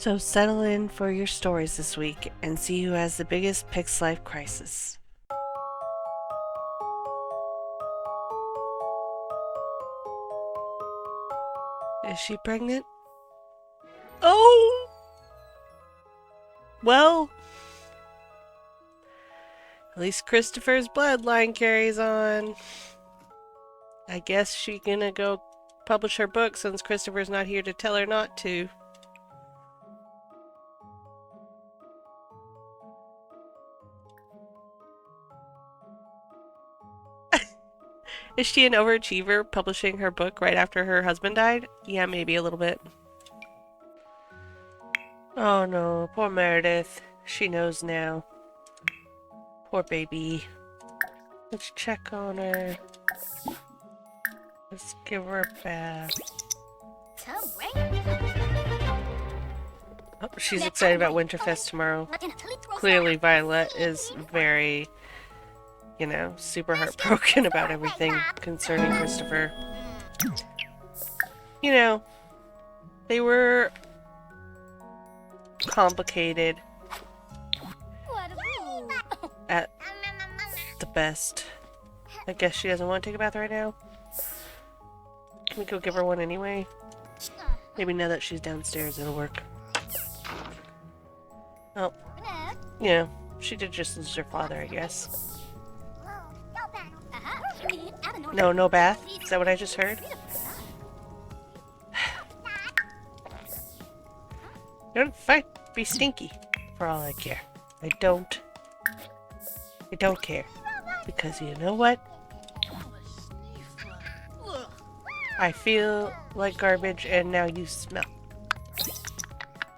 So settle in for your stories this week and see who has the biggest Pix life crisis. Is she pregnant? Oh! Well, at least Christopher's bloodline carries on. I guess she's gonna go publish her book since Christopher's not here to tell her not to. Is she an overachiever publishing her book right after her husband died? Yeah, maybe a little bit. Oh no, poor Meredith. She knows now. Poor baby. Let's check on her. Let's give her a bath. Oh, she's excited about Winterfest tomorrow. Clearly Violet is very, super heartbroken about everything concerning Christopher. They were complicated at the best. I guess she doesn't want to take a bath right now. Can we go give her one anyway? Maybe now that she's downstairs it'll work. Oh. Yeah, she did just lose her father, I guess. No bath? Is that what I just heard? Don't fight, be stinky, for all I care. I don't care. Because you know what? I feel like garbage and now you smell.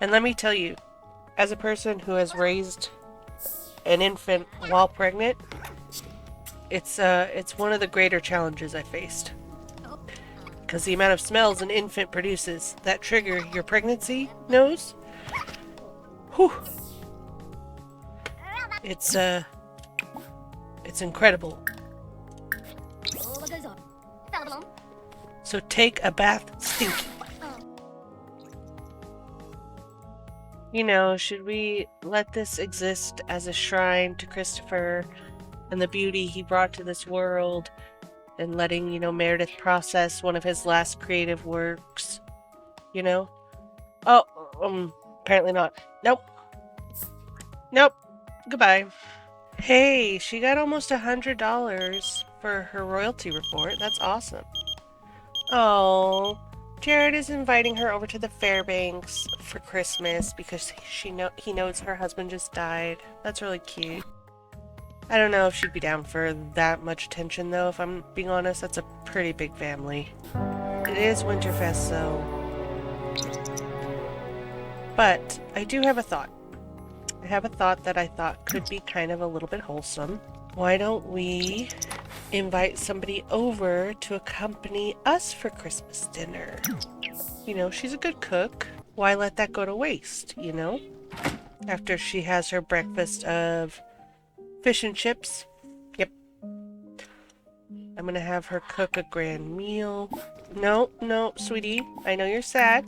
And let me tell you, as a person who has raised an infant while pregnant, it's one of the greater challenges I faced. Because the amount of smells an infant produces that trigger your pregnancy nose, whew, it's incredible. So take a bath stinky. Should we let this exist as a shrine to Christopher and the beauty he brought to this world, and letting, Meredith process one of his last creative works? Oh, apparently not. Nope. Goodbye. Hey, she got almost $100 for her royalty report. That's awesome. Oh, Jared is inviting her over to the Fairbanks for Christmas because he knows her husband just died. That's really cute. I don't know if she'd be down for that much attention though, if I'm being honest. That's a pretty big family. It is Winterfest though. But I do have a thought. I have a thought that I thought could be kind of a little bit wholesome. Why don't we invite somebody over to accompany us for Christmas dinner? She's a good cook. Why let that go to waste, After she has her breakfast of fish and chips. Yep. I'm gonna have her cook a grand meal. No, sweetie. I know you're sad.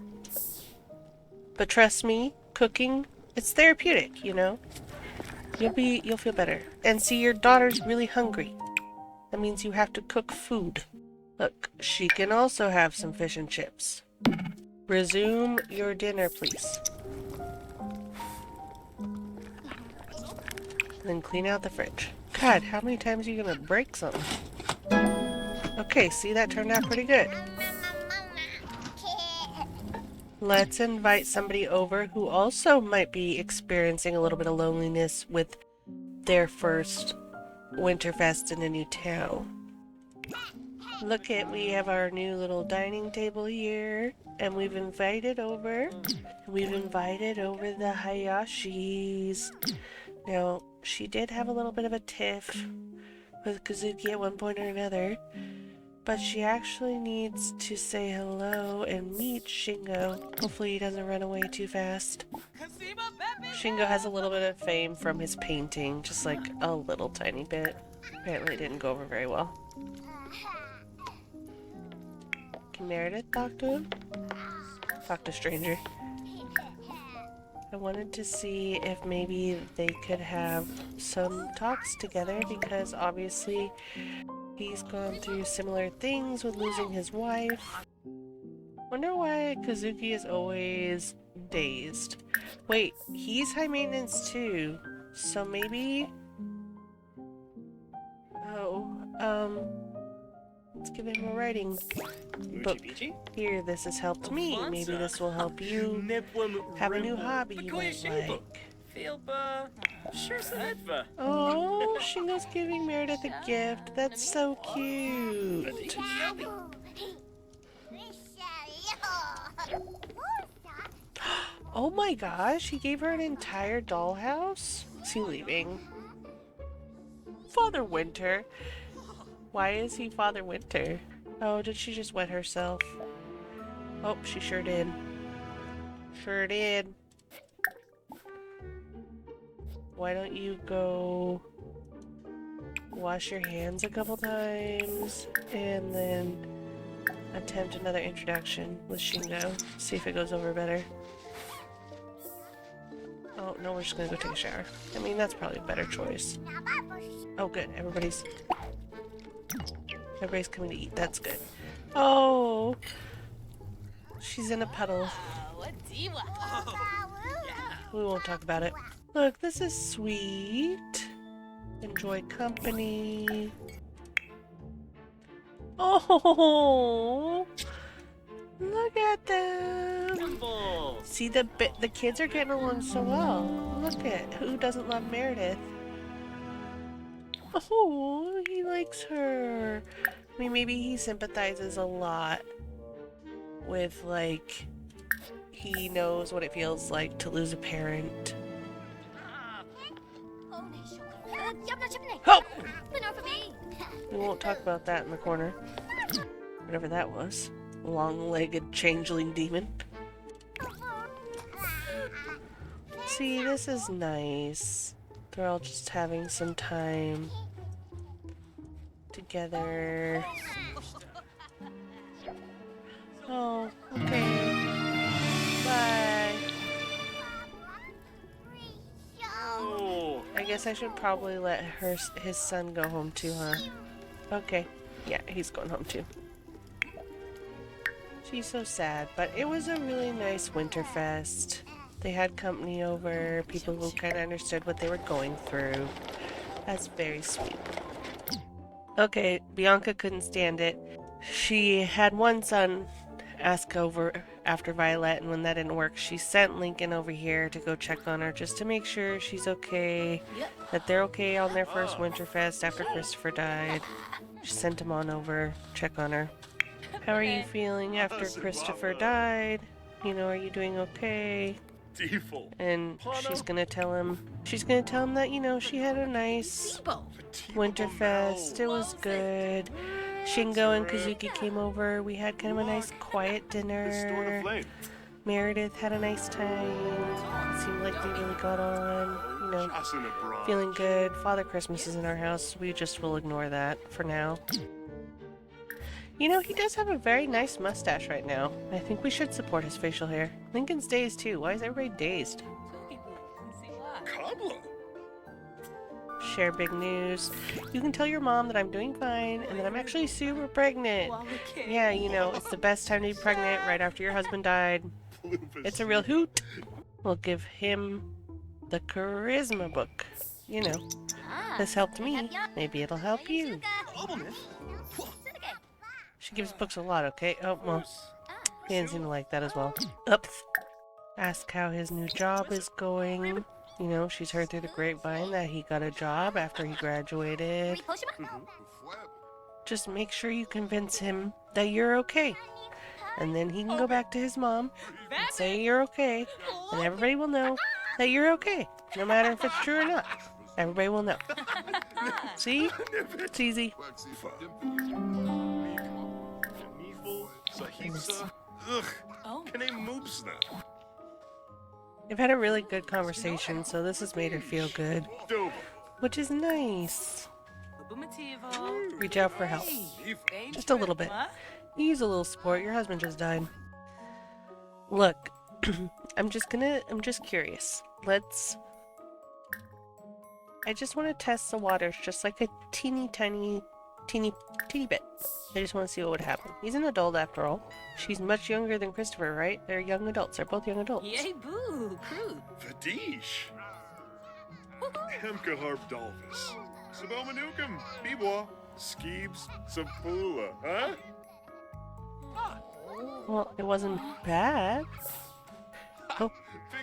But trust me, cooking, it's therapeutic, You'll feel better. And see, your daughter's really hungry. That means you have to cook food. Look, she can also have some fish and chips. Resume your dinner, please. Then clean out the fridge. God, how many times are you gonna break something? Okay, see, that turned out pretty good. Let's invite somebody over who also might be experiencing a little bit of loneliness with their first Winterfest in a new town. We have our new little dining table here, and we've invited over the Hayashis. Now, she did have a little bit of a tiff with Kazuki at one point or another, but she actually needs to say hello and meet Shingo. Hopefully he doesn't run away too fast. Shingo has a little bit of fame from his painting, just like a little tiny bit. Apparently it didn't go over very well. Can Meredith talk to him? Talk to stranger. I wanted to see if maybe they could have some talks together because obviously he's gone through similar things with losing his wife. Wonder why Kazuki is always dazed. Wait, he's high maintenance too. So maybe... Oh, let's give him a writing book. Here, this has helped me. Maybe this will help you have a new hobby you might like. Oh, Shingo's giving Meredith a gift. That's so cute. Oh my gosh, he gave her an entire dollhouse? Is he leaving? Father Winter. Why is he Father Winter? Oh, did she just wet herself? Oh, she sure did. Sure did. Why don't you go wash your hands a couple times and then attempt another introduction with Shingo. See if it goes over better. Oh, no, we're just gonna go take a shower. I mean, that's probably a better choice. Oh, good. Everybody's coming to eat. That's good. Oh! She's in a puddle. We won't talk about it. Look, this is sweet. Enjoy company. Oh! Look at them! See, the kids are getting along so well. Look at who doesn't love Meredith. Oh, he likes her. I mean, maybe he sympathizes a lot with, like, he knows what it feels like to lose a parent. Oh! We won't talk about that in the corner. Whatever that was. Long-legged changeling demon. See, this is nice. They're all just having some time together. Oh, okay. Bye. I guess I should probably let his son go home too, huh? Okay. Yeah, he's going home too. She's so sad, but it was a really nice Winterfest. They had company over, people who kind of understood what they were going through. That's very sweet. Okay, Bianca couldn't stand it. She had one son ask over after Violet, and when that didn't work, she sent Lincoln over here to go check on her just to make sure she's okay, that they're okay on their first Winterfest after Christopher died. She sent him on over, check on her. How are you feeling after Christopher died? You know, are you doing okay? And she's gonna tell him that, you know, she had a nice Winterfest. It was good. Shingo and Kazuki came over. We had kind of a nice quiet dinner. Meredith had a nice time. It seemed like they really got on. You know, feeling good. Father Christmas is in our house. We just will ignore that for now. You know, he does have a very nice mustache right now. I think we should support his facial hair. Lincoln's dazed too. Why is everybody dazed? Share big news. You can tell your mom that I'm doing fine and that I'm actually super pregnant. Yeah, you know, it's the best time to be pregnant right after your husband died. It's a real hoot. We'll give him the charisma book. You know, this helped me. Maybe it'll help you. She gives books a lot, okay? Oh, well, he didn't seem to like that as well. Oops. Ask how his new job is going. You know, she's heard through the grapevine that he got a job after he graduated. Just make sure you convince him that you're okay. And then he can go back to his mom and say you're okay. And everybody will know that you're okay. No matter if it's true or not. Everybody will know. See? It's easy. They've had a really good conversation, so this has made her feel good. Which is nice. Reach out for help. Just a little bit. Use a little support. Your husband just died. Look, I'm just curious. I just want to test the waters just like a teeny bit. I just want to see what would happen. He's an adult after all. She's much younger than Christopher, right? They're young adults. They're both young adults. Yay boo, crude. Vadish. Hemka harb dolphus. Sabomanukam. Bibwa. Skeebs. Sapula. Huh? Well, it wasn't bad. Oh.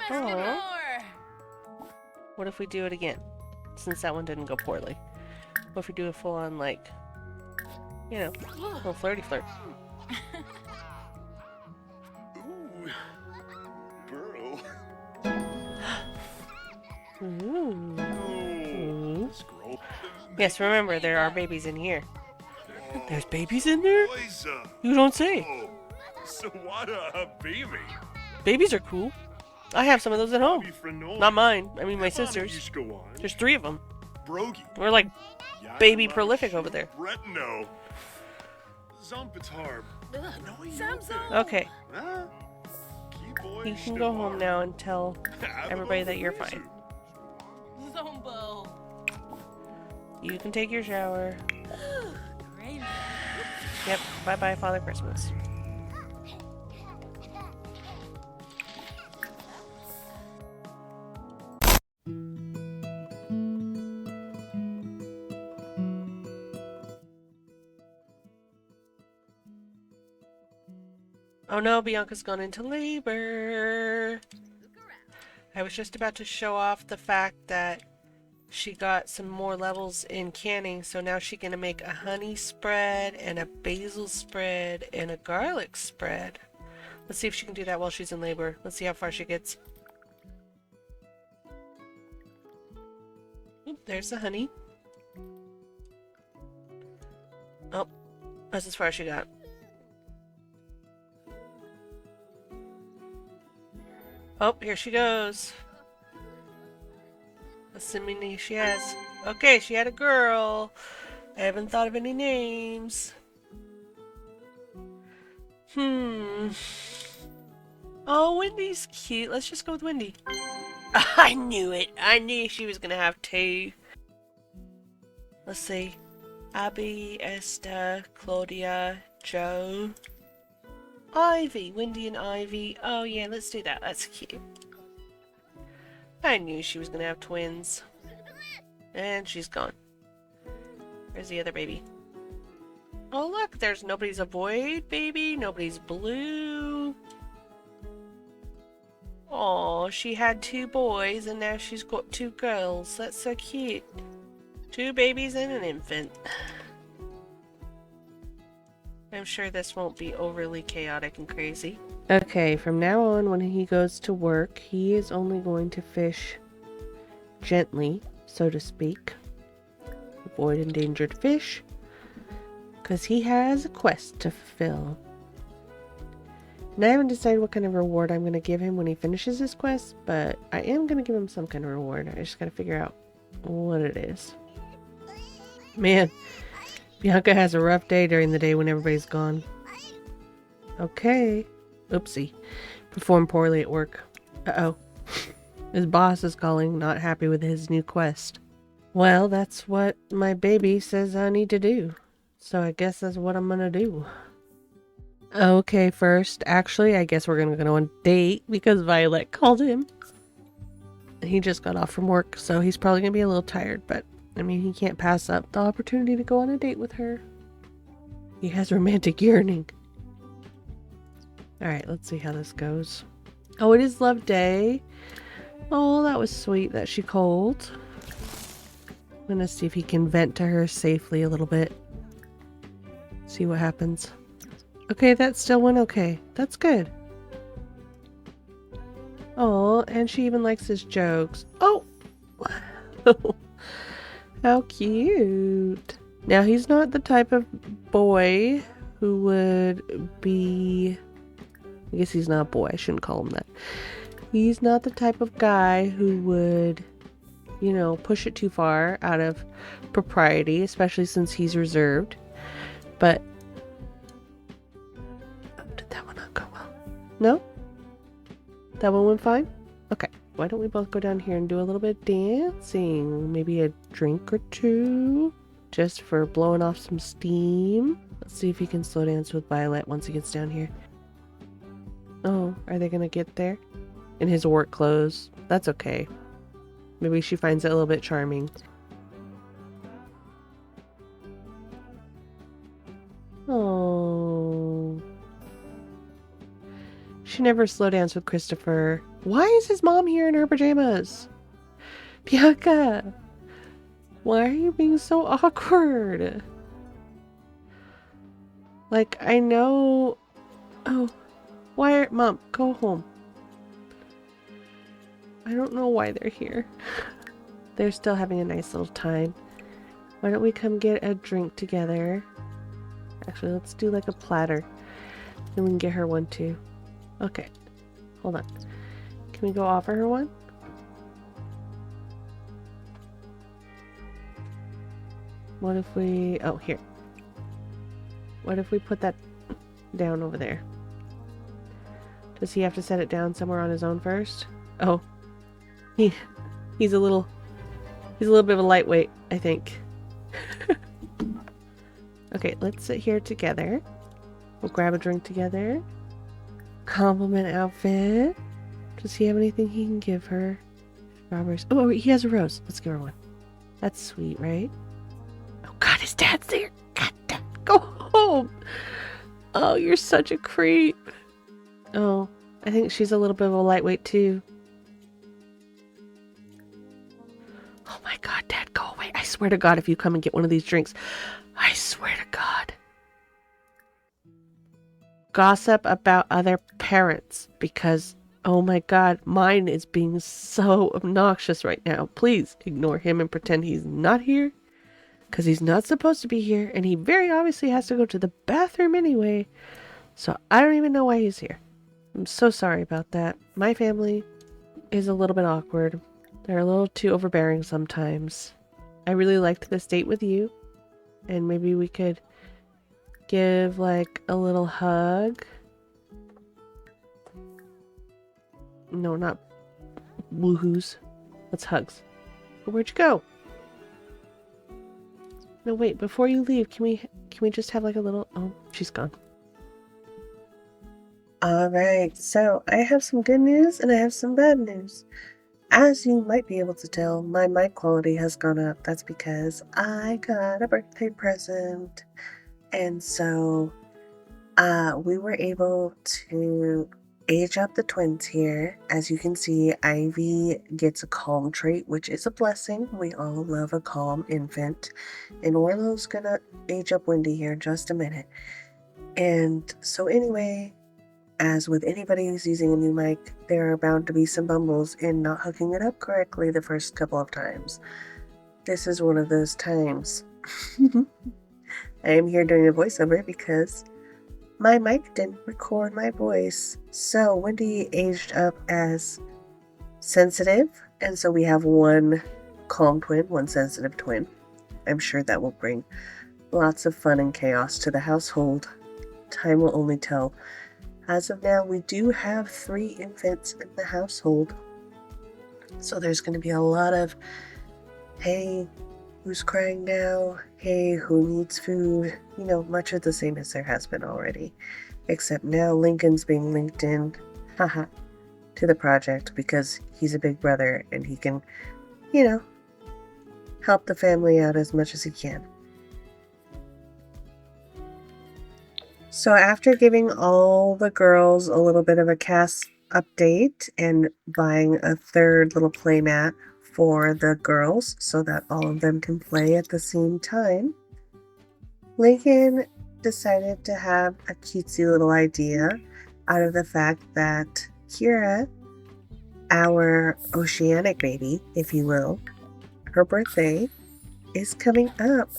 Oh. What if we do it again? Since that one didn't go poorly. What if we do a full-on, like, you know, little flirty flirt? Ooh. Burl. Ooh. Oh. Scroll. Yes, remember, there are babies in here. There's babies in there? Boysa. You don't say. Oh. So what a baby. Babies are cool. I have some of those at home. Not mine. I mean, my sister's. There's 3 of them. Brogi. We're like baby prolific over there. Retino. Zompitar. Okay. You can go home now and tell everybody that you're fine. Zombo. You can take your shower. Yep. Bye-bye, Father Christmas. Oh no, Bianca's gone into labor. I was just about to show off the fact that she got some more levels in canning, so now she's gonna make a honey spread and a basil spread and a garlic spread. Let's see if she can do that while she's in labor. Let's see how far she gets. Oop, there's the honey. Oh, that's as far as she got. Oh, here she goes. Assuming she has... Okay, she had a girl. I haven't thought of any names. Oh, Wendy's cute. Let's just go with Wendy. I knew it. I knew she was going to have 2. Let's see. Abby, Esther, Claudia, Joe... Ivy, Wendy and Ivy. Oh yeah, let's do that. That's cute. I knew she was gonna have twins. And she's gone. Where's the other baby? Oh look, there's nobody's a void baby, nobody's blue. Oh, she had 2 boys and now she's got 2 girls. That's so cute. 2 babies and an infant. I'm sure this won't be overly chaotic and crazy. Okay, from now on when he goes to work, he is only going to fish gently, so to speak. Avoid endangered fish. Because he has a quest to fulfill. And I haven't decided what kind of reward I'm going to give him when he finishes his quest, but I am going to give him some kind of reward. I just got to figure out what it is. Man. Bianca has a rough day during the day when everybody's gone. Okay. Oopsie. Performed poorly at work. Uh-oh. His boss is calling, not happy with his new quest. Well, that's what my baby says I need to do. So I guess that's what I'm gonna do. Okay, first, actually, I guess we're gonna go on a date because Violet called him. He just got off from work, so he's probably gonna be a little tired, but I mean, he can't pass up the opportunity to go on a date with her. He has romantic yearning. Alright, let's see how this goes. Oh, it is Love Day. Oh, that was sweet that she called. I'm gonna see if he can vent to her safely a little bit. See what happens. Okay, that still went okay. That's good. Oh, and she even likes his jokes. Oh! How cute. Now, he's not the type of boy who would be... I guess he's not a boy. I shouldn't call him that. He's not the type of guy who would, you know, push it too far out of propriety, especially since he's reserved. But... Oh, did that one not go well? No? That one went fine? Okay. Why don't we both go down here and do a little bit of dancing? Maybe a drink or two? Just for blowing off some steam. Let's see if he can slow dance with Violet once he gets down here. Oh, are they gonna get there? In his work clothes. That's okay. Maybe she finds it a little bit charming. Oh. She never slow danced with Christopher. Why is his mom here in her pajamas? Bianca! Why are you being so awkward? Like, I know... Oh, why... Mom, go home. I don't know why they're here. They're still having a nice little time. Why don't we come get a drink together? Actually, let's do like a platter. Then we can get her one too. Okay. Hold on. Can we go offer her one? What if we... Oh, here. What if we put that down over there? Does he have to set it down somewhere on his own first? Oh. He's a little bit of a lightweight, I think. Okay, let's sit here together. We'll grab a drink together. Compliment outfit. Does he have anything he can give her? Strawberries. Oh, he has a rose. Let's give her one. That's sweet, right? Oh God, his dad's there. God, Dad, go home. Oh, you're such a creep. Oh, I think she's a little bit of a lightweight too. Oh my God, Dad, go away. I swear to God, if you come and get one of these drinks, I swear to God. Gossip about other parents because, oh my God, mine is being so obnoxious right now. Please ignore him and pretend he's not here because he's not supposed to be here and he very obviously has to go to the bathroom anyway. So I don't even know why he's here. I'm so sorry about that. My family is a little bit awkward. They're a little too overbearing sometimes. I really liked this date with you. And maybe we could give like a little hug. No, not woohoos. Let's hugs. Where'd you go? No, wait, before you leave, can we just have like a little... Oh, she's gone. Alright, so I have some good news and I have some bad news. As you might be able to tell, my mic quality has gone up. That's because I got a birthday present. And so we were able to age up the twins here. As you can see, Ivy gets a calm trait, which is a blessing. We all love a calm infant. And Orlo's gonna age up Wendy here in just a minute. And so anyway, as with anybody who's using a new mic, there are bound to be some bumbles in not hooking it up correctly the first couple of times. This is one of those times. I am here doing a voiceover because my mic didn't record my voice. So Wendy aged up as sensitive, and so we have one calm twin, one sensitive twin. I'm sure that will bring lots of fun and chaos to the household. Time will only tell. As of now, we do have 3 infants in the household. So there's going to be a lot of, hey, who's crying now? Hey, who needs food? You know, much of the same as there has been already. Except now Lincoln's being linked in, haha, to the project because he's a big brother and he can, you know, help the family out as much as he can. So after giving all the girls a little bit of a cast update and buying a 3rd little playmat for the girls so that all of them can play at the same time, Lincoln decided to have a cutesy little idea out of the fact that Kira, our oceanic baby, if you will, her birthday is coming up.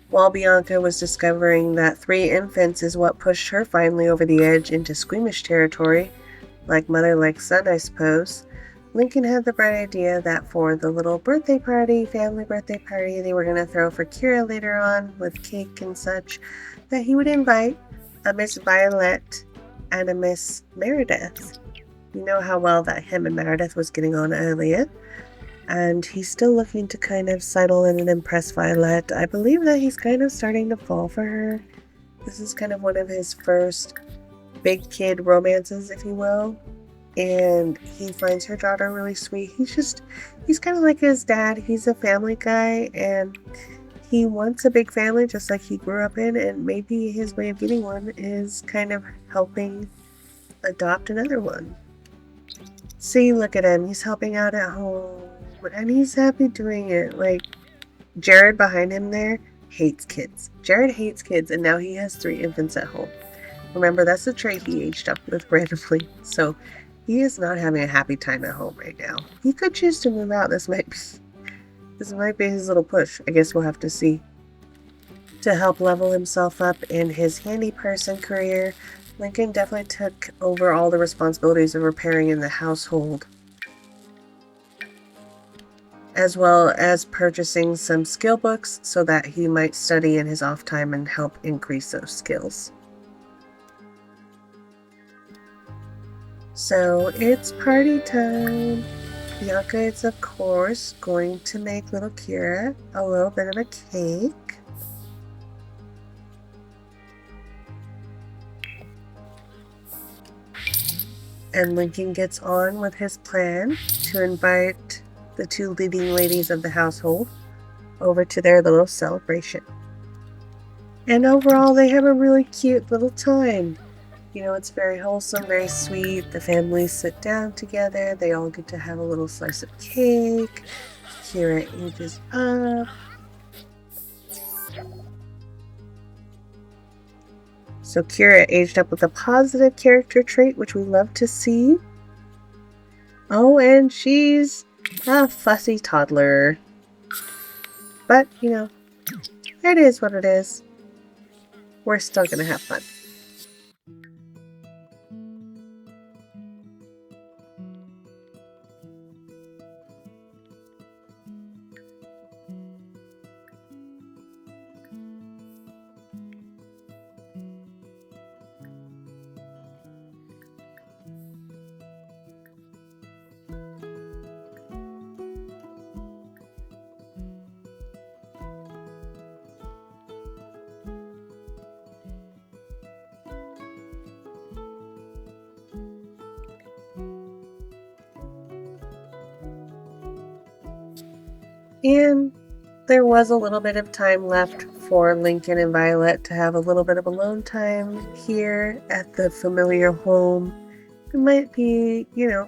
While Bianca was discovering that 3 infants is what pushed her finally over the edge into squeamish territory, like mother like son I suppose, Lincoln had the bright idea that for the little birthday party, family birthday party they were going to throw for Kira later on with cake and such, that he would invite a Miss Violet and a Miss Meredith. You know how well that him and Meredith was getting on earlier. And he's still looking to kind of settle in and impress Violet. I believe that he's kind of starting to fall for her. This is kind of one of his first big kid romances, if you will. And he finds her daughter really sweet. He's kind of like his dad. He's a family guy, and he wants a big family just like he grew up in. And maybe his way of getting one is kind of helping adopt another one. See, look at him. He's helping out at home, and he's happy doing it. Like, Jared behind him there hates kids. Jared hates kids, and now he has 3 infants at home. Remember, that's the trait he aged up with randomly. So he is not having a happy time at home right now. He could choose to move out. This might be his little push. I guess we'll have to see. To help level himself up in his handy person career, Lincoln definitely took over all the responsibilities of repairing in the household, as well as purchasing some skill books so that he might study in his off time and help increase those skills. So it's party time. Bianca is, of course, going to make little Kira a little bit of a cake. And Lincoln gets on with his plan to invite the 2 leading ladies of the household over to their little celebration. And overall, they have a really cute little time. You know, it's very wholesome, very sweet. The families sit down together. They all get to have a little slice of cake. Kira ages up. So Kira aged up with a positive character trait, which we love to see. Oh, and she's a fussy toddler. But, you know, it is what it is. We're still gonna have fun. And there was a little bit of time left for Lincoln and Violet to have a little bit of alone time here at the familiar home. It might be, you know,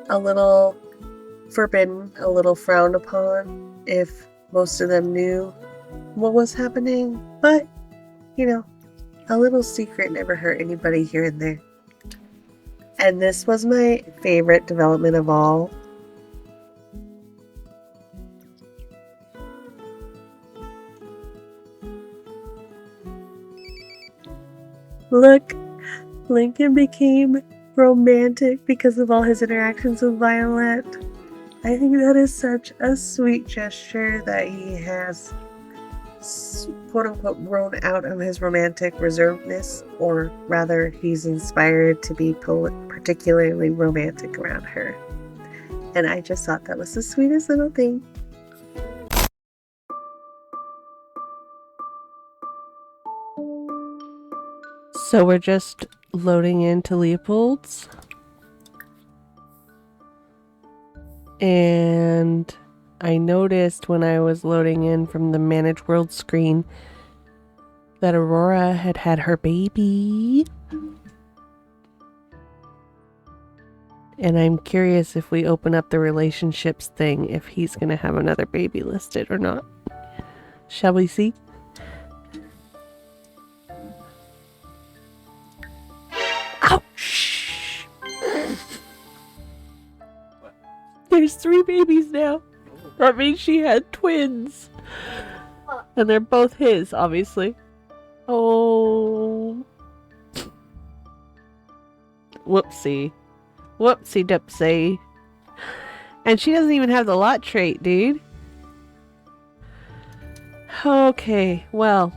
a little forbidden, a little frowned upon if most of them knew what was happening. But, you know, a little secret never hurt anybody here and there. And this was my favorite development of all. Look, Lincoln became romantic because of all his interactions with Violet. I think that is such a sweet gesture that he has, quote-unquote, grown out of his romantic reservedness, or rather, he's inspired to be particularly romantic around her. And I just thought that was the sweetest little thing. So we're just loading into Leopold's. And I noticed when I was loading in from the Manage World screen that Aurora had had her baby. And I'm curious if we open up the relationships thing, if he's going to have another baby listed or not. Shall we see? Ouch! There's 3 babies now. That means she had twins. And they're both his, obviously. Oh. Whoopsie. Whoopsie dipsy. And she doesn't even have the lot trait, dude. Okay, well.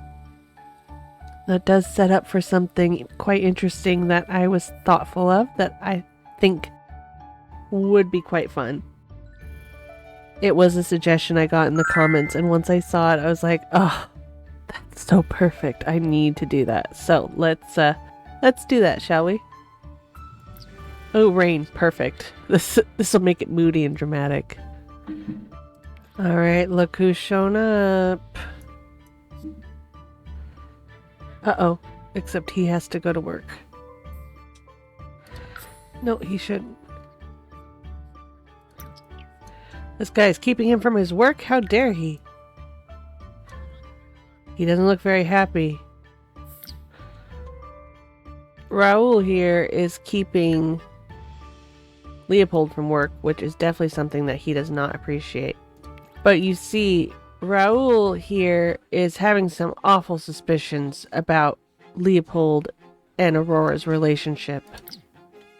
That does set up for something quite interesting that I was thoughtful of, that I think would be quite fun. It was a suggestion I got in the comments, and once I saw it, I was like, oh, that's so perfect. I need to do that. So let's do that, shall we? Oh, rain. Perfect. This will make it moody and dramatic. Alright, look who's shown up. Uh-oh. Except he has to go to work. No, he shouldn't. This guy's keeping him from his work? How dare he? He doesn't look very happy. Raoul here is keeping Leopold from work, which is definitely something that he does not appreciate. But you see, Raoul here is having some awful suspicions about Leopold and Aurora's relationship.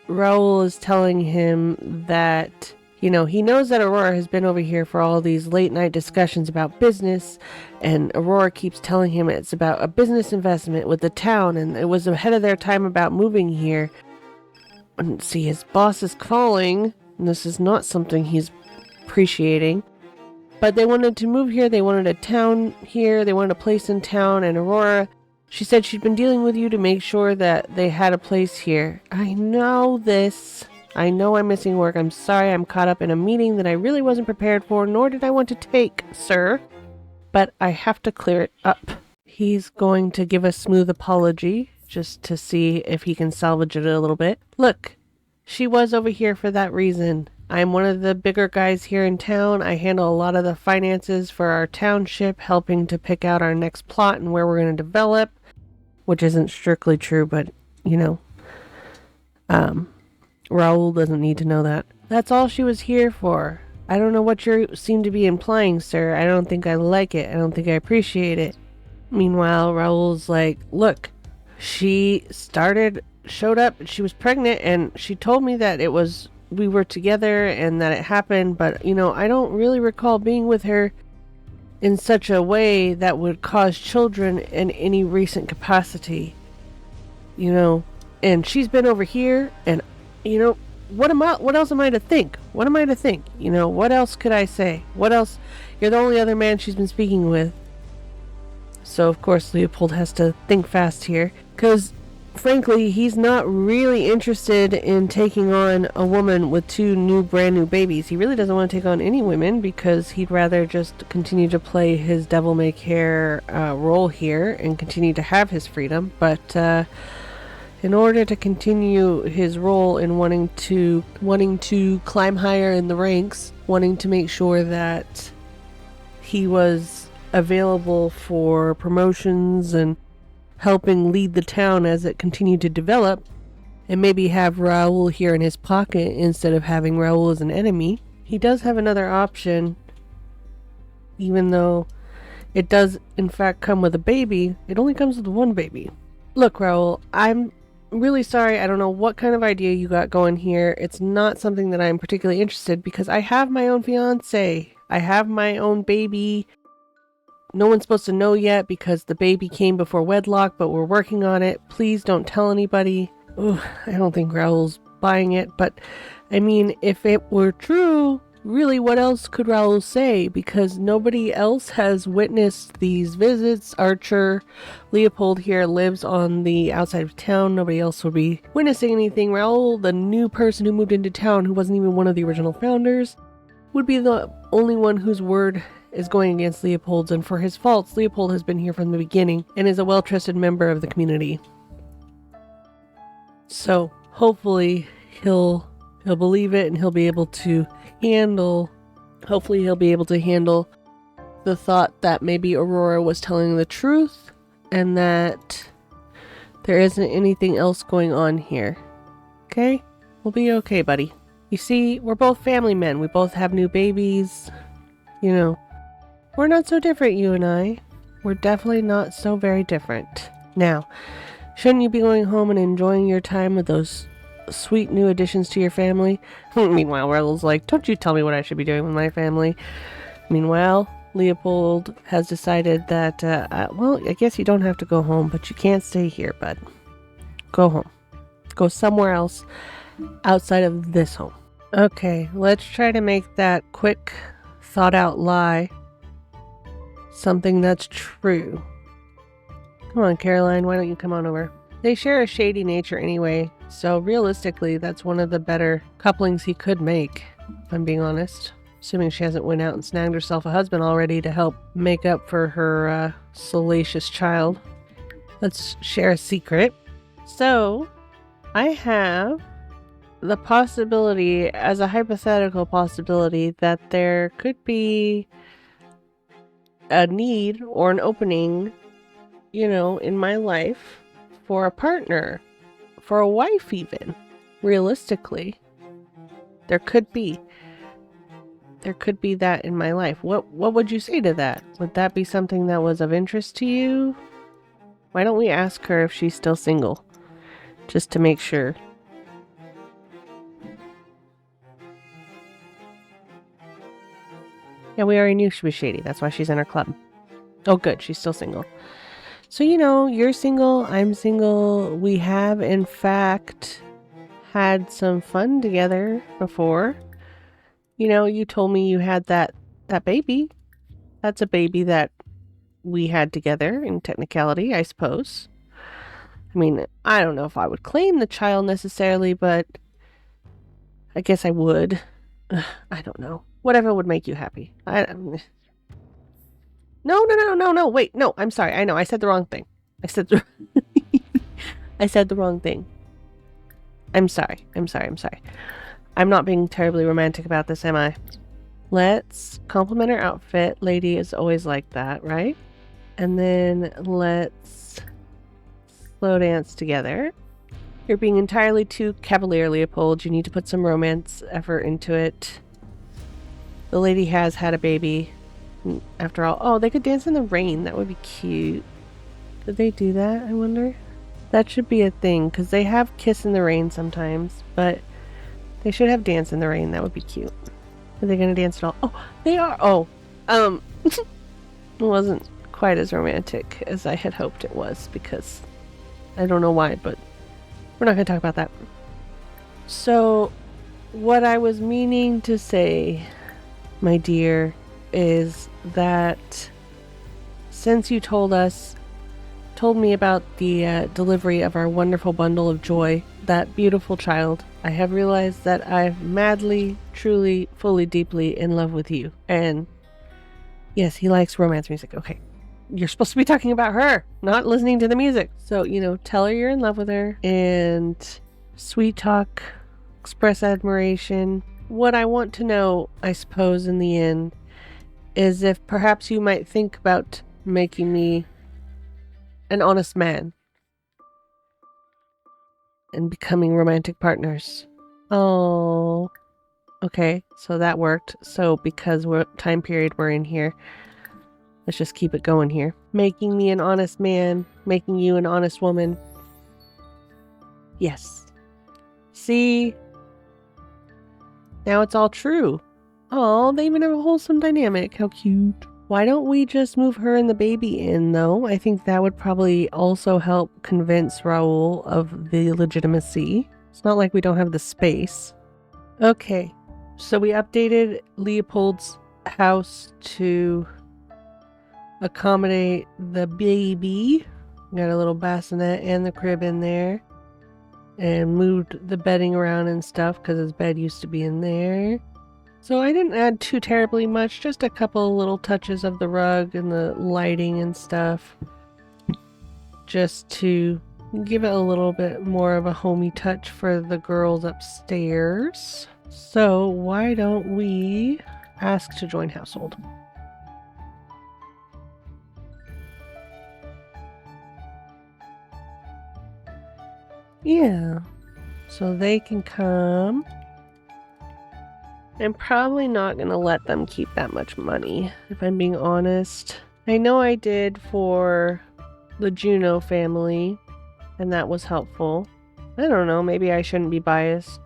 Raoul is telling him that, you know, he knows that Aurora has been over here for all these late night discussions about business, and Aurora keeps telling him it's about a business investment with the town, and it was ahead of their time about moving here. And see, his boss is calling, and this is not something he's appreciating. But they wanted to move here, they wanted a town here, they wanted a place in town, and Aurora, she said she'd been dealing with you to make sure that they had a place here. I know this. I know I'm missing work. I'm sorry I'm caught up in a meeting that I really wasn't prepared for, nor did I want to take, sir. But I have to clear it up. He's going to give a smooth apology, just to see if he can salvage it a little bit. Look, she was over here for that reason. I'm one of the bigger guys here in town. I handle a lot of the finances for our township, helping to pick out our next plot and where we're going to develop, which isn't strictly true, but, you know, Raoul doesn't need to know that. That's all she was here for. I don't know what you seem to be implying, sir. I don't think I like it. I don't think I appreciate it. Meanwhile, Raoul's like, look, she showed up, she was pregnant, and she told me that we were together and that it happened, but, you know, I don't really recall being with her in such a way that would cause children in any recent capacity. You know, and she's been over here, and, you know, what else am I to think? What am I to think? You know, what else could I say? What else? You're the only other man she's been speaking with. So, of course, Leopold has to think fast here, because, frankly, he's not really interested in taking on a woman with two brand new babies. He really doesn't want to take on any women, because he'd rather just continue to play his devil-may-care role here and continue to have his freedom. But in order to continue his role in wanting to climb higher in the ranks, wanting to make sure that he was available for promotions and helping lead the town as it continued to develop, and maybe have Raoul here in his pocket instead of having Raoul as an enemy, he does have another option. Even though it does in fact come with a baby, it only comes with one baby. Look, Raoul, I'm really sorry. I don't know what kind of idea you got going here. It's not something that I'm particularly interested, because I have my own fiance. I have my own baby. No one's supposed to know yet because the baby came before wedlock, but we're working on it. Please don't tell anybody. Ugh, I don't think Raoul's buying it, but I mean, if it were true, really, what else could Raoul say? Because nobody else has witnessed these visits. Archer, Leopold here lives on the outside of town. Nobody else would be witnessing anything. Raoul, the new person who moved into town, who wasn't even one of the original founders, would be the only one whose word is going against Leopold's, and for his faults, Leopold has been here from the beginning and is a well-trusted member of the community. So hopefully he'll believe it, and he'll be able to handle the thought that maybe Aurora was telling the truth and that there isn't anything else going on here. Okay? We'll be okay, buddy. You see, we're both family men. We both have new babies. You know, we're not so different, you and I. We're definitely not so very different. Now, shouldn't you be going home and enjoying your time with those sweet new additions to your family? Meanwhile, Raoul's like, don't you tell me what I should be doing with my family. Meanwhile, Leopold has decided that, well, I guess you don't have to go home, but you can't stay here, bud. Go home. Go somewhere else outside of this home. Okay, let's try to make that quick, thought-out lie something that's true. Come on, Caroline, why don't you come on over? They share a shady nature anyway, so realistically, that's one of the better couplings he could make, if I'm being honest. Assuming she hasn't went out and snagged herself a husband already to help make up for her salacious child. Let's share a secret. So, I have the possibility, as a hypothetical possibility, that there could be a need or an opening, you know, in my life for a partner, for a wife even. Realistically, there could be that in my life. What would you say to that? Would that be something that was of interest to you? Why don't we ask her if she's still single? Just to make sure. Yeah, we already knew she was shady. That's why she's in our club. Oh, good. She's still single. So, you know, you're single. I'm single. We have, in fact, had some fun together before. You know, you told me you had that baby. That's a baby that we had together in technicality, I suppose. I mean, I don't know if I would claim the child necessarily, but I guess I would. I don't know. Whatever would make you happy. No. Wait, no, I'm sorry. I know, I said the wrong thing. I said the wrong thing. I'm sorry. I'm not being terribly romantic about this, am I? Let's compliment her outfit. Lady is always like that, right? And then let's slow dance together. You're being entirely too cavalier, Leopold. You need to put some romance effort into it. The lady has had a baby. After all, oh, they could dance in the rain. That would be cute. Did they do that, I wonder? That should be a thing, because they have kiss in the rain sometimes, but they should have dance in the rain. That would be cute. Are they going to dance at all? Oh, they are. Oh, it wasn't quite as romantic as I had hoped it was, because I don't know why, but we're not going to talk about that. So, what I was meaning to say, my dear, is that since you told me about the delivery of our wonderful bundle of joy, that beautiful child, I have realized that I'm madly, truly, fully, deeply in love with you. And yes, he likes romance music. Okay. You're supposed to be talking about her, not listening to the music. So, you know, tell her you're in love with her and sweet talk, express admiration. What I want to know, I suppose, in the end, is if perhaps you might think about making me an honest man and becoming romantic partners. Oh, okay, so that worked. So because what time period we're in here, let's just keep it going here. Making me an honest man, making you an honest woman. Yes. See? Now it's all true. Oh, they even have a wholesome dynamic. How cute. Why don't we just move her and the baby in, though? I think that would probably also help convince Raoul of the legitimacy. It's not like we don't have the space. Okay, so we updated Leopold's house to accommodate the baby. Got a little bassinet and the crib in there. And moved the bedding around and stuff because his bed used to be in there. So I didn't add too terribly much, just a couple little touches of the rug and the lighting and stuff. Just to give it a little bit more of a homey touch for the girls upstairs. So why don't we ask to join household? Yeah, so they can come. I'm probably not going to let them keep that much money, if I'm being honest. I know I did for the Juno family, and that was helpful. I don't know, maybe I shouldn't be biased.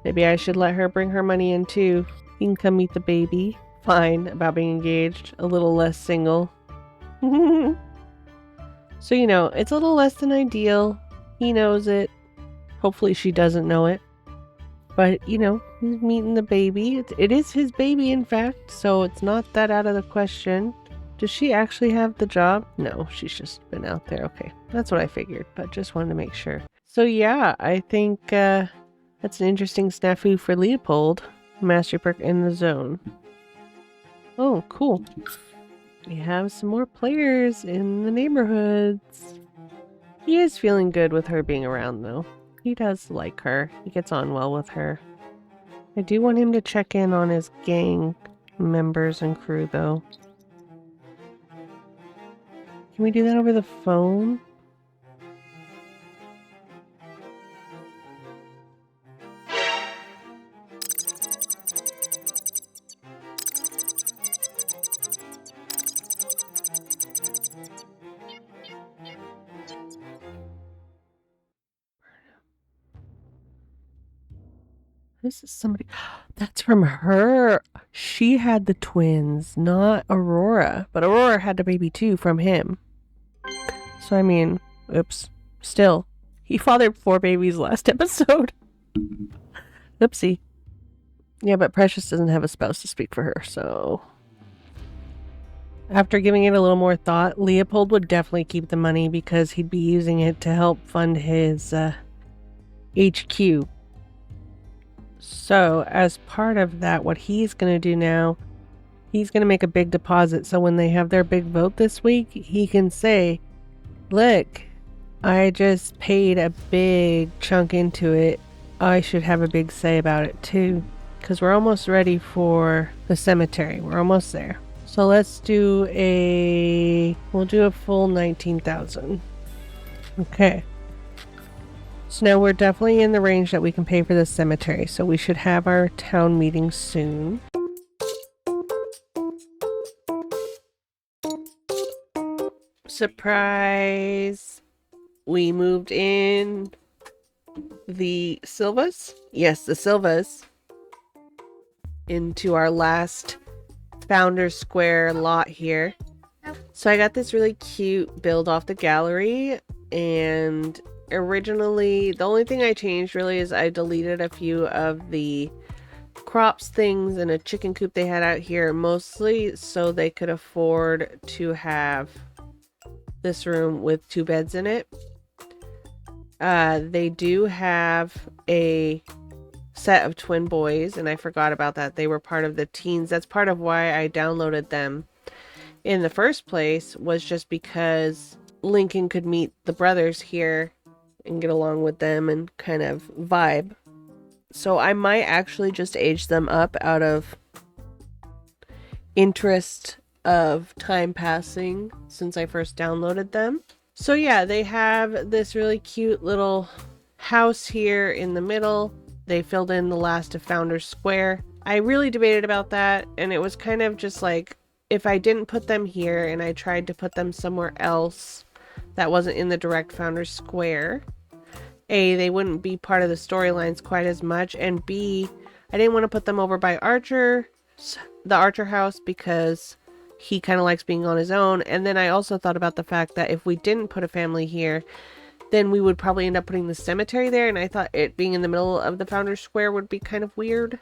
Maybe I should let her bring her money in too. You can come meet the baby. fine about being engaged, a little less single. So, you know, it's a little less than ideal. He knows it. Hopefully she doesn't know it. But, you know, he's meeting the baby. It is his baby, in fact, so it's not that out of the question. Does she actually have the job? No, she's just been out there. Okay, that's what I figured, but just wanted to make sure. So yeah, I think that's an interesting snafu for Leopold. Master perk in the zone. Oh, cool. We have some more players in the neighborhoods. He is feeling good with her being around, though. He does like her. He gets on well with her. I do want him to check in on his gang members and crew, though. Can we do that over the phone? This is somebody. That's from her. She had the twins, not Aurora. But Aurora had the baby too from him. So, I mean, oops. Still, he fathered 4 babies last episode. Oopsie. Yeah, but Precious doesn't have a spouse to speak for her, so... After giving it a little more thought, Leopold would definitely keep the money because he'd be using it to help fund his HQ. So, as part of that, what he's going to do now, he's going to make a big deposit. So when they have their big vote this week, he can say, look, I just paid a big chunk into it. I should have a big say about it too. Because we're almost ready for the cemetery. We're almost there. So let's do we'll do a full 19,000. Okay. So now we're definitely in the range that we can pay for the cemetery. So we should have our town meeting soon. Surprise! We moved in the Silvas? Yes, the Silvas. Into our last Founders Square lot here. So I got this really cute build off the gallery, and originally the only thing I changed really is I deleted a few of the crops things and a chicken coop they had out here, mostly so they could afford to have this room with 2 beds in it. They do have a set of twin boys, and I forgot about that. They were part of the teens. That's part of why I downloaded them in the first place, was just because Lincoln could meet the brothers here and get along with them and kind of vibe. So I might actually just age them up out of interest of time passing since I first downloaded them. So yeah, they have this really cute little house here in the middle. They filled in the last of Founders Square. I really debated about that, and it was kind of just like, if I didn't put them here and I tried to put them somewhere else that wasn't in the direct Founders Square, A, they wouldn't be part of the storylines quite as much, and B, I didn't want to put them over by Archer, the Archer house, because he kind of likes being on his own. And then I also thought about the fact that if we didn't put a family here, then we would probably end up putting the cemetery there, and I thought it being in the middle of the Founders Square would be kind of weird.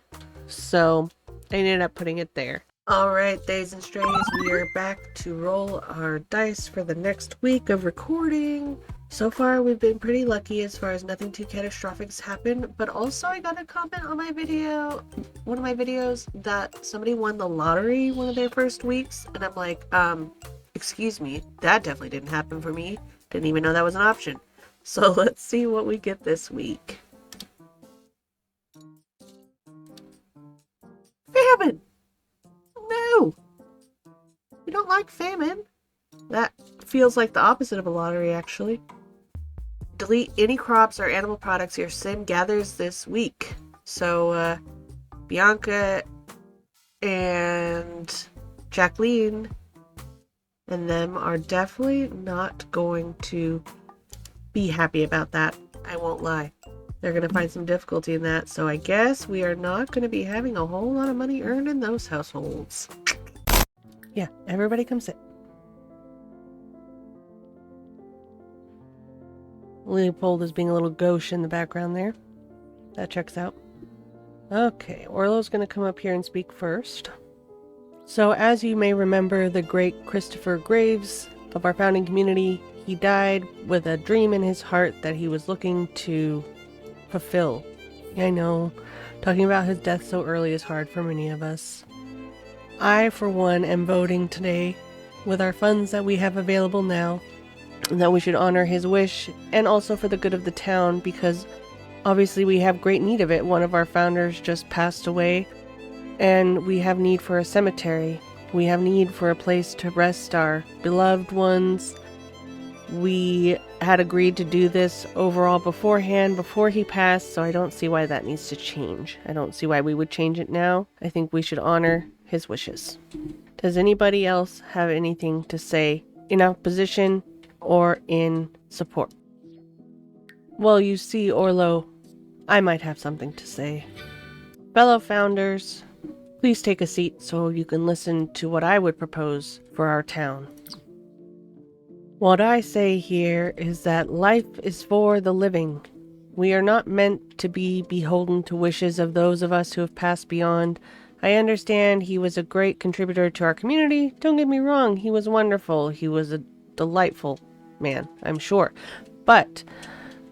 So I ended up putting it there. Alright, Days and Strays, we are back to roll our dice for the next week of recording. So far, we've been pretty lucky as far as nothing too catastrophic has happened, but also I got a comment on my video, one of my videos, that somebody won the lottery one of their first weeks, and I'm like, excuse me, that definitely didn't happen for me. Didn't even know that was an option. So let's see what we get this week. Famine! No! We don't like famine. That feels like the opposite of a lottery, actually. Delete any crops or animal products your sim gathers this week. So, Bianca and Jacqueline and them are definitely not going to be happy about that. I won't lie. they're going to find some difficulty in that. So I guess we are not going to be having a whole lot of money earned in those households. Yeah, everybody come sit. Leopold is being a little gauche in the background there. That checks out. Okay, Orlo's going to come up here and speak first. So as you may remember, the great Christopher Graves of our founding community, he died with a dream in his heart that he was looking to fulfill. I know, talking about his death so early is hard for many of us. I, for one, am voting today, with our funds that we have available now, that we should honor his wish, and also for the good of the town, because obviously we have great need of it. One of our founders just passed away, and we have need for a cemetery. We have need for a place to rest our beloved ones. We had agreed to do this overall beforehand, before he passed, so I don't see why that needs to change. I don't see why we would change it now. I think we should honor his wishes. Does anybody else have anything to say in opposition or in support? Well, you see, Orlo, I might have something to say. Fellow founders, please take a seat so you can listen to what I would propose for our town. What I say here is that life is for the living. We are not meant to be beholden to wishes of those of us who have passed beyond. I understand he was a great contributor to our community. Don't get me wrong, he was wonderful. He was a delightful man, I'm sure. But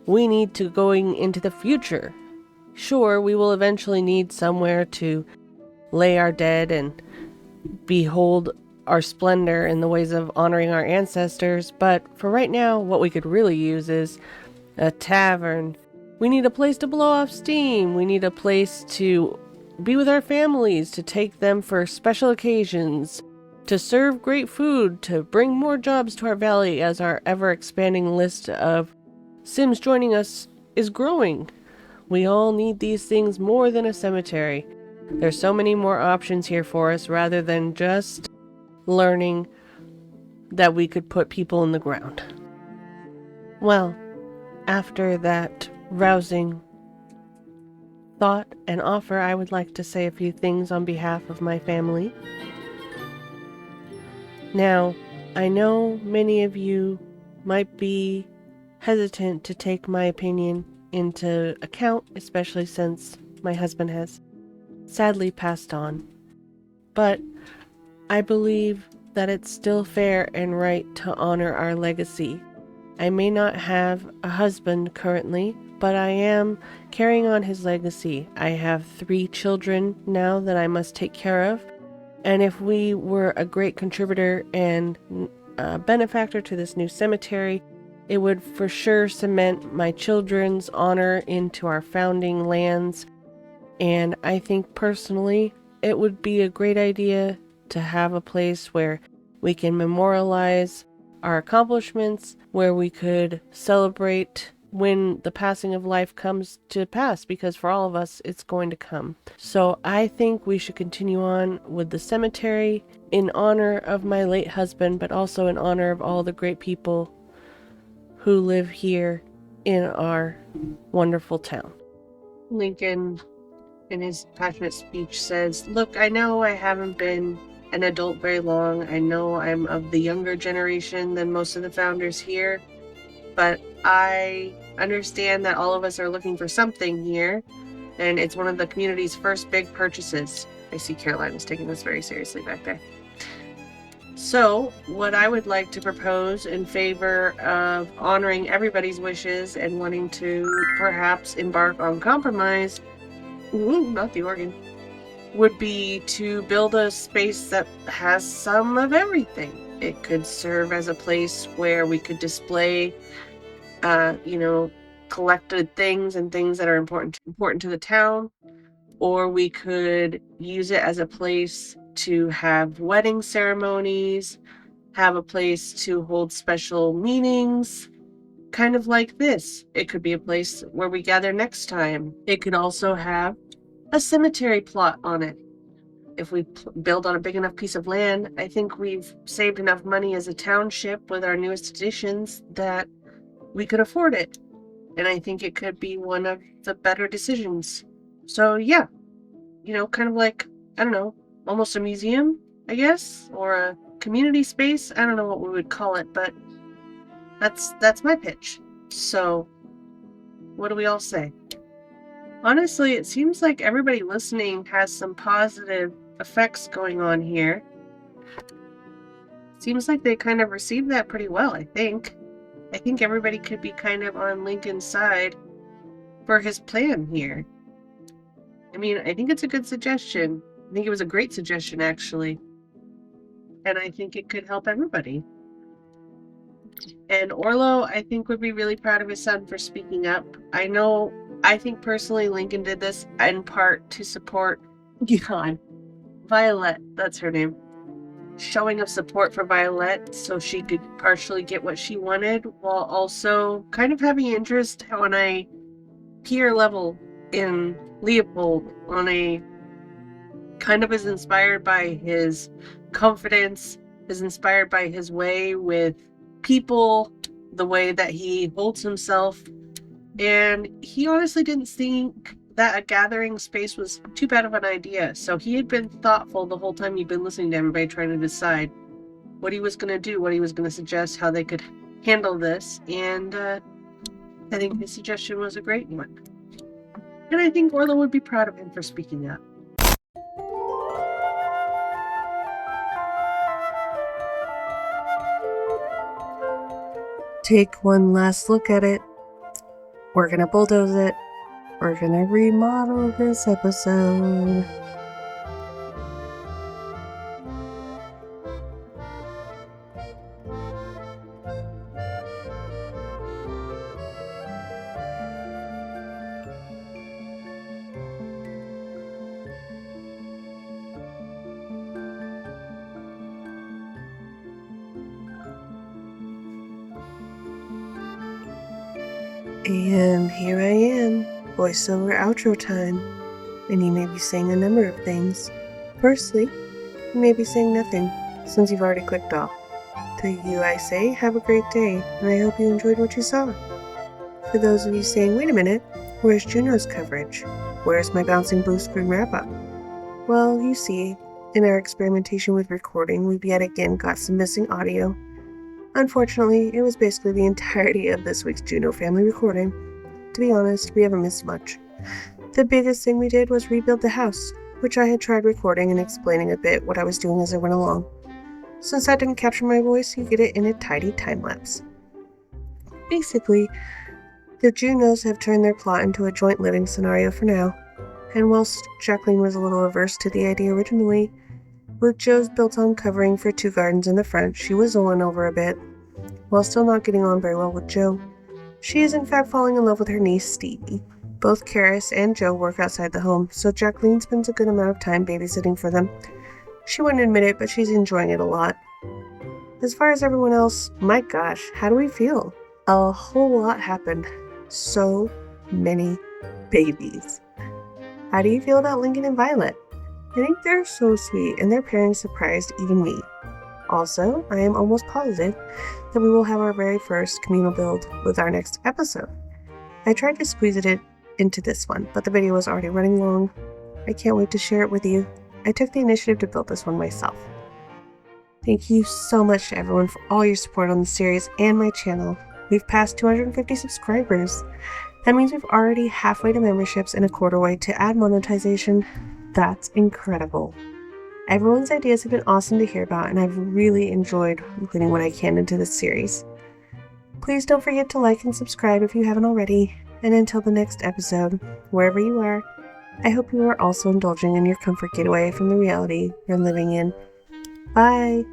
we need to going into the future. Sure, we will eventually need somewhere to lay our dead and behold our splendor in the ways of honoring our ancestors, but for right now, what we could really use is a tavern. We need a place to blow off steam. We need a place to be with our families, to take them for special occasions, to serve great food, to bring more jobs to our valley as our ever-expanding list of Sims joining us is growing. We all need these things more than a cemetery. There's so many more options here for us rather than just learning that we could put people in the ground. Well, after that rousing thought and offer, I would like to say a few things on behalf of my family. Now, I know many of you might be hesitant to take my opinion into account, especially since my husband has sadly passed on. But I believe that it's still fair and right to honor our legacy. I may not have a husband currently, but I am carrying on his legacy. I have 3 children now that I must take care of, and if we were a great contributor and benefactor to this new cemetery, it would for sure cement my children's honor into our founding lands, and I think personally it would be a great idea to have a place where we can memorialize our accomplishments, where we could celebrate when the passing of life comes to pass, because for all of us, it's going to come. So I think we should continue on with the cemetery in honor of my late husband, but also in honor of all the great people who live here in our wonderful town. Lincoln, in his passionate speech, says, "Look, I know I haven't been an adult very long. I know I'm of the younger generation than most of the founders here, but I understand that all of us are looking for something here, and it's one of the community's first big purchases." I see Caroline is taking this very seriously back there. So, what I would like to propose in favor of honoring everybody's wishes and wanting to perhaps embark on compromise, not the organ, would be to build a space that has some of everything. It could serve as a place where we could display, collected things and things that are important to the town, or we could use it as a place to have wedding ceremonies, have a place to hold special meetings, kind of like this. It could be a place where we gather next time. It could also have a cemetery plot on it. If we build on a big enough piece of land, I think we've saved enough money as a township with our newest additions that we could afford it. And I think it could be one of the better decisions. So yeah, kind of like, I don't know, almost a museum, I guess, or a community space. I don't know what we would call it, but that's my pitch. So what do we all say? Honestly, it seems like everybody listening has some positive effects going on here. Seems like they kind of received that pretty well, I think. I think everybody could be kind of on Lincoln's side for his plan here. I mean, I think it's a good suggestion. I think it was a great suggestion, actually. And I think it could help everybody. And Orlo, I think, would be really proud of his son for speaking up. I think personally Lincoln did this in part to support Violet, that's her name. Showing of support for Violet so she could partially get what she wanted, while also kind of having interest on a peer level in Leopold, on a kind of is inspired by his confidence, is inspired by his way with people, the way that he holds himself, and he honestly didn't think that a gathering space was too bad of an idea. So he had been thoughtful the whole time he'd been listening to everybody trying to decide what he was going to do, what he was going to suggest, how they could handle this, and I think his suggestion was a great one. And I think Orlo would be proud of him for speaking up. Take one last look at it. We're gonna bulldoze it. We're gonna remodel this episode. And here I am, voiceover outro time, and you may be saying a number of things. Firstly, you may be saying nothing, since you've already clicked off. To you I say, have a great day, and I hope you enjoyed what you saw. For those of you saying, wait a minute, where's Juno's coverage? Where's my bouncing blue screen wrap-up? Well, you see, in our experimentation with recording, we've yet again got some missing audio. Unfortunately, it was basically the entirety of this week's Juno family recording. To be honest, we haven't missed much. The biggest thing we did was rebuild the house, which I had tried recording and explaining a bit what I was doing as I went along. Since that didn't capture my voice, you get it in a tidy time-lapse. Basically, the Junos have turned their plot into a joint living scenario for now, and whilst Jacqueline was a little averse to the idea originally, with Joe's built-on covering for 2 gardens in the front, she was won over a bit. While still not getting on very well with Joe, she is in fact falling in love with her niece Stevie. Both Karis and Joe work outside the home, so Jacqueline spends a good amount of time babysitting for them. She wouldn't admit it, but she's enjoying it a lot. As far as everyone else, my gosh, how do we feel? A whole lot happened. So many babies. How do you feel about Lincoln and Violet? I think they're so sweet, and their pairing surprised even me. Also, I am almost positive that we will have our very first communal build with our next episode. I tried to squeeze it into this one, but the video was already running long. I can't wait to share it with you. I took the initiative to build this one myself. Thank you so much to everyone for all your support on the series and my channel. We've passed 250 subscribers. That means we've already halfway to memberships and a quarter way to ad monetization. That's incredible. Everyone's ideas have been awesome to hear about, and I've really enjoyed including what I can into this series. Please don't forget to like and subscribe if you haven't already, and until the next episode, wherever you are, I hope you are also indulging in your comfort getaway from the reality you're living in. Bye!